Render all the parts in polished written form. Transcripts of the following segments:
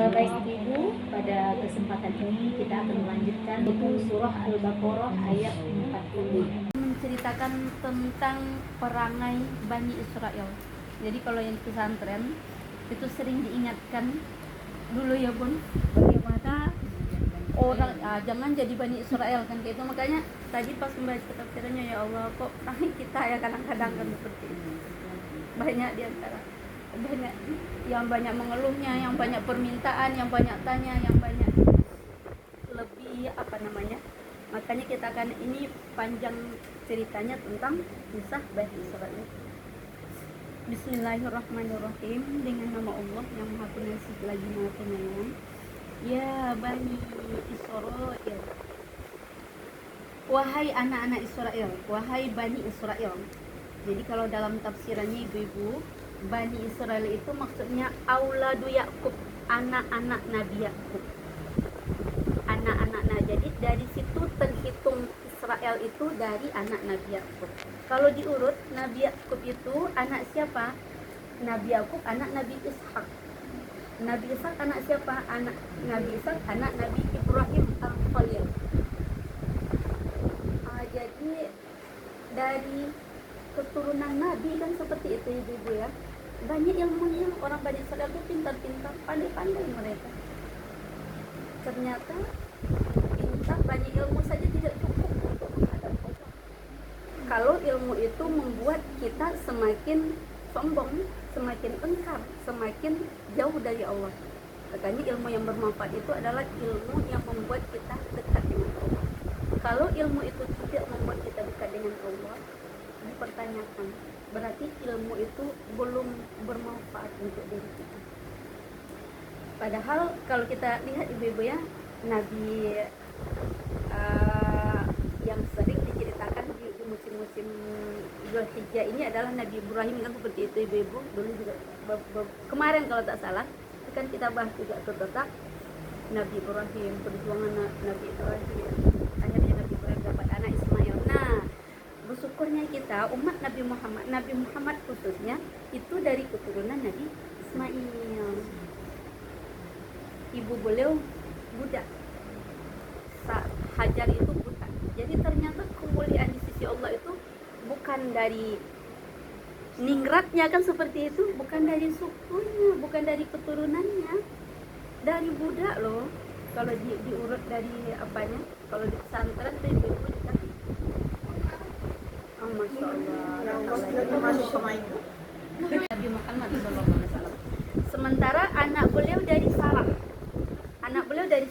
Baik Ibu, pada kesempatan ini kita akan melanjutkan buku surah Al-Baqarah ayat 40. Menceritakan tentang perangai Bani Israel. Jadi kalau yang pesantren itu sering diingatkan dulu ya Bun, bagaimana orang jangan jadi Bani Israel kan kayak itu. Makanya tadi pas membaca tafsirannya, ya Allah kok perangai kita ya kadang-kadang kan seperti ini. Banyak diantara banyak yang banyak mengeluhnya, yang banyak permintaan, yang banyak tanya, yang banyak lebih makanya kita akan ini panjang ceritanya tentang kisah Bani Israil. Bismillahirrahmanirrahim, dengan nama Allah yang Maha Pengasih lagi Maha Penyayang. Ya Bani Israil, wahai anak-anak Israel, wahai Bani Israel. Jadi kalau dalam tafsirannya ibu-ibu, Bani Israel itu maksudnya auladu Yakub, anak-anak Nabi Yakub. Jadi dari situ terhitung Israel itu dari anak Nabi Yakub. Kalau diurut, Nabi Yakub itu anak siapa? Nabi Yakub anak Nabi Ishak. Nabi Ishak anak siapa? Anak Nabi Ishak anak Nabi Ibrahim Al-Khalil. Jadi dari keturunan Nabi kan seperti itu ibu-ibu ya. Banyak ilmunya, orang Bani Israel itu pintar-pintar, pandai-pandai mereka. Ternyata pintar, banyak ilmu saja tidak cukup untuk menghadap Allah. Kalau ilmu itu membuat kita semakin sombong, semakin engkar, semakin jauh dari Allah. Makanya ilmu yang bermanfaat itu adalah ilmu yang membuat kita dekat dengan Allah. Kalau ilmu itu tidak membuat kita dekat dengan Allah, dipertanyakan, berarti ilmu itu belum bermanfaat untuk diri kita. Padahal kalau kita lihat ibu-ibu ya, Nabi yang sering diceritakan di musim-musim Zulhijjah ini adalah Nabi Ibrahim kan seperti itu ibu-ibu. Dulu juga kemarin kalau tak salah kan kita bahas juga tentang Nabi Ibrahim, perjuangan Nabi Ibrahim. Akhirnya Nabi Ibrahim dapat anak Ismail. Nah, bersyukurnya kita umat Nabi Muhammad khususnya itu dari keturunan Nabi Ismail. Ibu beliau budak, Hajar itu budak. Jadi ternyata kemuliaan di sisi Allah itu bukan dari ningratnya kan seperti itu, bukan dari sukunya, bukan dari keturunannya, dari budak loh. Kalau diurut dari apanya, kalau di pesantren itu ibu-ibu dikasih Masya Allah, Nabi Muhammad SAW. Sementara anak beliau dari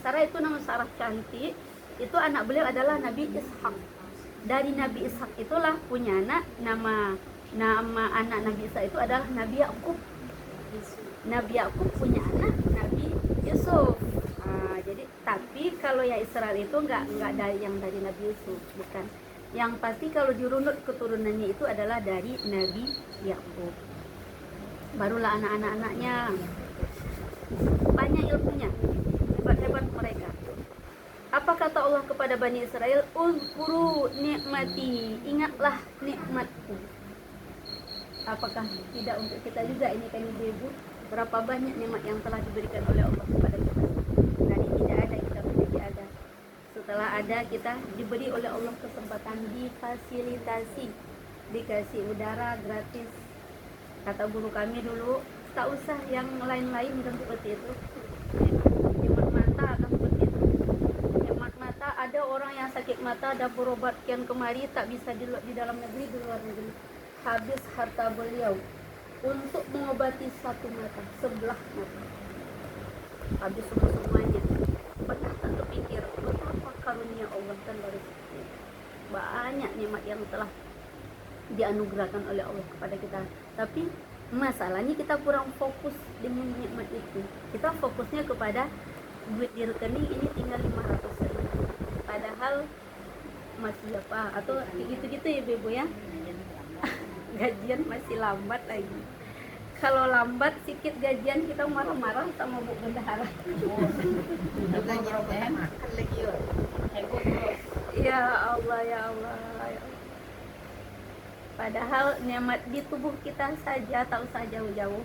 Sarah itu nama Sarah cantik. Itu anak beliau adalah Nabi Ishak. Dari Nabi Ishak itulah punya anak, nama anak Nabi Ishak itu adalah Nabi Yakub. Nabi Yakub punya anak Nabi Yusuf. Jadi tapi kalau ya Israel itu enggak dari yang dari Nabi Yusuf, bukan. Yang pasti kalau dirunut keturunannya itu adalah dari Nabi Yakub. Barulah anak-anaknya banyak ilmunya, hebat-hebat mereka. Apa kata Allah kepada Bani Israel? Uzkuru nikmati, ingatlah nikmatku. Apakah tidak untuk kita juga ini kan ibu-ibu? Berapa banyak nikmat yang telah diberikan oleh Allah kepada kita. Dari tidak ada kita menjadi ada. Setelah ada kita diberi oleh Allah kesempatan difasilitasi, dikasih udara gratis. Kata guru kami dulu, tak usah yang lain-lain kan seperti itu. Nikmat mata kan seperti itu. Nikmat mata, ada orang yang sakit mata, ada berobat kian kemari, tak bisa di dalam negeri, di luar negeri. Habis harta beliau untuk mengobati satu mata, sebelah mata. Habis semuanya. Pernah tak terpikir betapa karunia Allah dan dari banyak nikmat yang telah dianugerahkan oleh Allah kepada kita. Tapi masalahnya kita kurang fokus dengan nikmat itu. Kita fokusnya kepada duit di rekening ini tinggal 500 ribu. Padahal masih apa atau gitu-gitu ya ibu ya. Gajian masih lambat lagi. Kalau lambat sikit gajian kita marah-marah sama Bu Bendahara. Ya Allah, ya Allah. Padahal nikmat di tubuh kita saja tak usah jauh-jauh.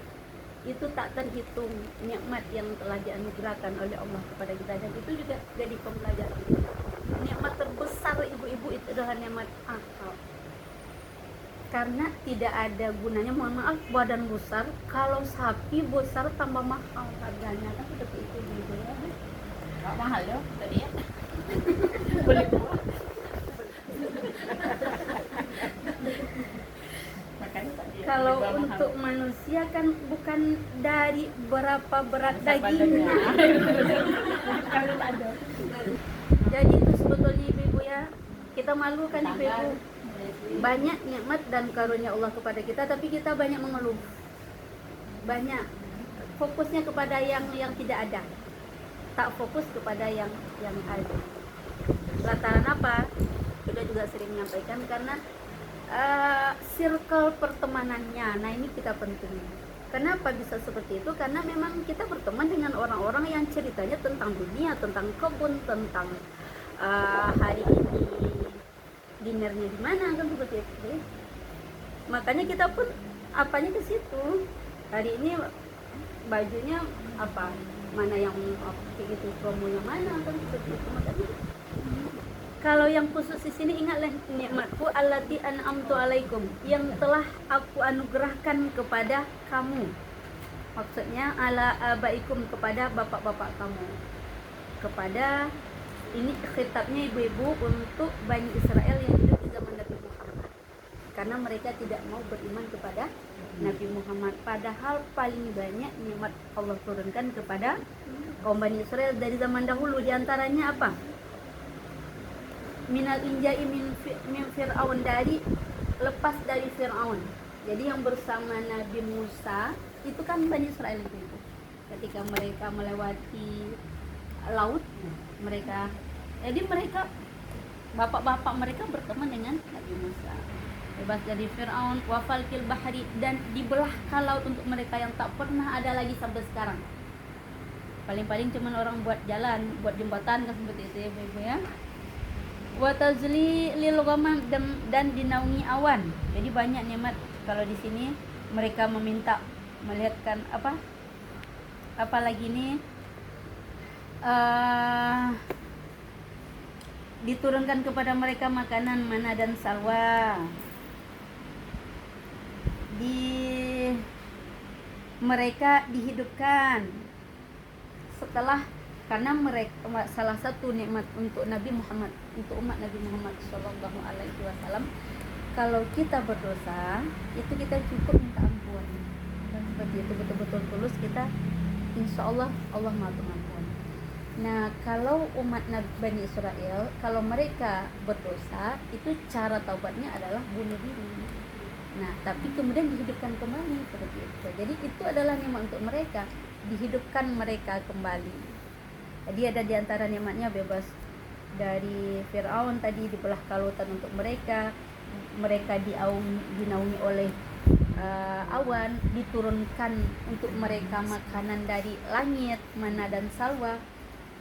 itu tak terhitung nikmat yang telah dianugerahkan oleh Allah kepada kita, dan itu juga jadi pembelajaran kita. Nikmat terbesar ibu-ibu itu adalah nikmat akal. Karena tidak ada gunanya, mohon maaf, badan besar kalau sapi besar tambah mahal harganya, kan seperti itu ibu ya. Nggak mahal loh tadi ya. Boleh buat. Makanya tadi ya, Kalau lebih mahal. untuk manusia kan bukan dari berapa berat Besar dagingnya. Kalau ada. Jadi itu sebetulnya ibu-ibu ya, kita malu kan ibu-ibu. Banyak nikmat dan karunia Allah kepada kita, tapi kita banyak mengeluh. Banyak fokusnya kepada yang tidak ada, tak fokus kepada yang ada. Lantaran apa? Kita juga sering menyampaikan karena circle pertemanannya. Nah ini kita penting. Kenapa bisa seperti itu? Karena memang kita berteman dengan orang-orang yang ceritanya tentang dunia, tentang kebun, tentang hari ini dinernya di mana, kan seperti itu. Makanya kita pun apanya ke situ. Hari ini bajunya apa? Mana yang kayak gitu, promonya mana, kan seperti itu. Makanya kalau yang khusus di sini ingatlah nikmatku allati an'amtu alaikum, yang telah aku anugerahkan kepada kamu. Maksudnya ala abaikum, kepada bapak-bapak kamu. Kepada, ini khitabnya ibu-ibu untuk Bani Israel yang hidup di zaman Nabi Muhammad. Karena mereka tidak mau beriman kepada Nabi Muhammad, padahal paling banyak nikmat Allah turunkan kepada kaum Bani Israel dari zaman dahulu. Di antaranya apa? Minal inja'i min Fir'aun, dari lepas dari Fir'aun. Jadi yang bersama Nabi Musa itu kan Bani Israel itu. Ketika mereka melewati laut, jadi mereka bapak-bapak mereka berteman dengan Nabi Musa, bebas dari Fir'aun, wafal fil bahri, dan dibelahkan laut untuk mereka yang tak pernah ada lagi sampai sekarang. Paling-paling cuman orang buat jalan, buat jembatan, kan seperti itu ya ibu ya. Wa tazli lil ghamam, dan dinaungi awan. Jadi banyak nikmat. Kalau di sini mereka meminta melihatkan apa lagi nih, diturunkan kepada mereka makanan mana dan salwa. Mereka dihidupkan setelah, karena mereka salah satu nikmat untuk Nabi Muhammad, untuk umat Nabi Muhammad Shallallahu Alaihi Wasallam, kalau kita berdosa itu kita cukup minta ampun, dan seperti itu betul-betul tulus kita, insya Allah Allah maha pengampun. Nah kalau umat Bani Israel, kalau mereka berdosa itu cara taubatnya adalah bunuh diri. Nah tapi kemudian dihidupkan kembali seperti itu. Jadi itu adalah nikmat untuk mereka, dihidupkan mereka kembali. Jadi ada di antara nikmatnya bebas dari Fir'aun tadi, dibelah lautan untuk mereka dinaungi oleh awan, diturunkan untuk mereka makanan dari langit, mana dan salwa,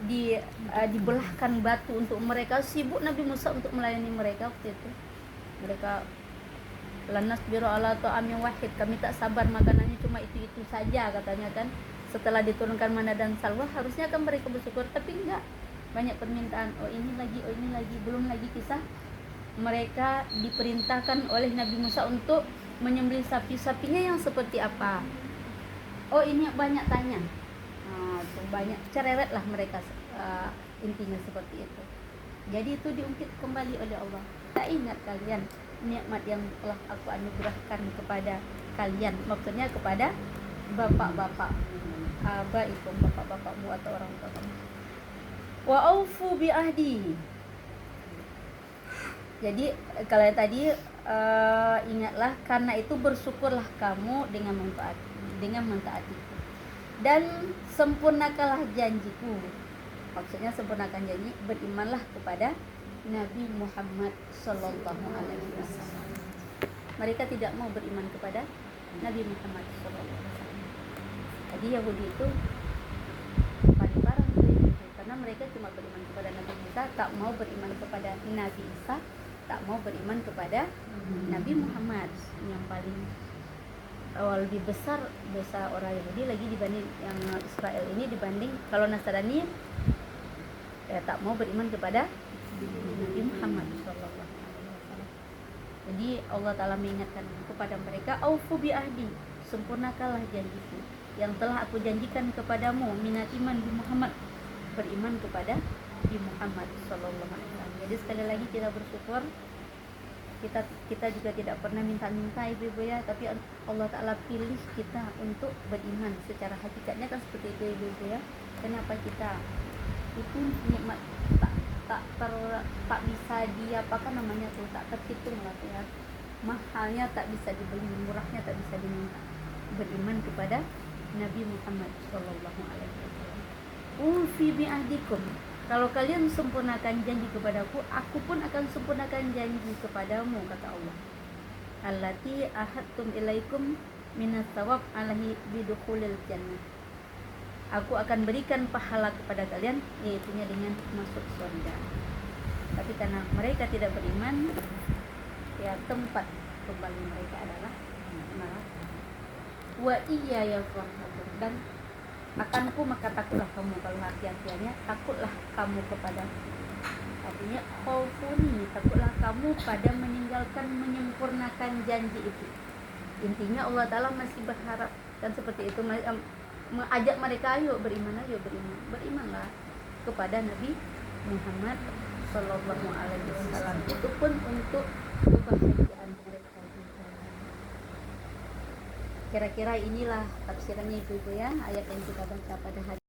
dibelahkan batu untuk mereka. Sibuk Nabi Musa untuk melayani mereka waktu itu. Mereka lanas biru ala ta'amin wahid, kami tak sabar makanannya cuma itu saja katanya kan. Setelah diturunkan mana dan salwa, harusnya kan mereka bersyukur, tapi enggak, banyak permintaan, oh ini lagi, belum lagi kisah mereka diperintahkan oleh Nabi Musa untuk menyembelih sapinya yang seperti apa. Oh ini banyak tanya, banyak cerewet lah mereka, intinya seperti itu. Jadi itu diungkit kembali oleh Allah. Tak ingat kalian nikmat yang telah aku anugerahkan kepada kalian, maksudnya kepada bapak-bapak itu, bapak-bapakmu atau orang tua kamu. Wa aufu bi ahdi. Jadi kalau tadi ingatlah, karena itu bersyukurlah kamu dengan mentaatiku, dan sempurnakanlah janjiku. Maksudnya sempurnakan janji, berimanlah kepada Nabi Muhammad Sallallahu Alaihi Wasallam. Mereka tidak mau beriman kepada Nabi Muhammad Sallallahu Alaihi Wasallam. Jadi Yahudi itu paling parah itu, karena mereka cuma beriman kepada Nabi Musa, tak mau beriman kepada Nabi Isa, tak mau beriman kepada Nabi Muhammad yang paling lebih besar dosa orang Yahudi lagi dibanding yang Israel ini, dibanding kalau Nasrani tak mau beriman kepada Nabi Muhammad SAW. Jadi Allah Ta'ala mengingatkan kepada mereka, aufu bi ahdi, sempurnakanlah janjiku yang telah aku janjikan kepadamu, minat iman di Muhammad, beriman kepada di Muhammad SAW. Jadi sekali lagi kita bersyukur, kita juga tidak pernah minta-minta ibu-ibu ya, tapi Allah Ta'ala pilih kita untuk beriman. Secara hakikatnya kan seperti itu ibu-ibu ya. Kenapa kita itu nikmat tak bisa diapakan namanya tuh, tak terhitung lah ya, mahalnya tak bisa dibeli, murahnya tak bisa diminta. Beriman kepada Nabi Muhammad Sallallahu Alaihi Wasallam. Ufi bi'ahdikum, kalau kalian sempurnakan janji kepadaku, aku pun akan sempurnakan janji kepadamu, kata Allah. Allati ahadtum ilaikum minas thawab alaihi bidukhulil jannah. Aku akan berikan pahala kepada kalian, yaitunya dengan masuk surga. Tapi karena mereka tidak beriman, ya tempat kembali mereka adalah neraka. Wa iya ya farhabun, dan akanku maka takutlah kamu. Kalau hati-hatiannya, takutlah kamu kepada, artinya khaufuni, takutlah kamu pada meninggalkan, menyempurnakan janji itu. Intinya Allah Ta'ala masih berharap, dan seperti itu mengajak mereka, ayo beriman, berimanlah kepada Nabi Muhammad Sallallahu Alaihi Wasallam. Itu pun untuk kebahagiaan mereka juga. Kira-kira inilah tafsirannya ibu-ibu ya, ayat yang kita baca pada hari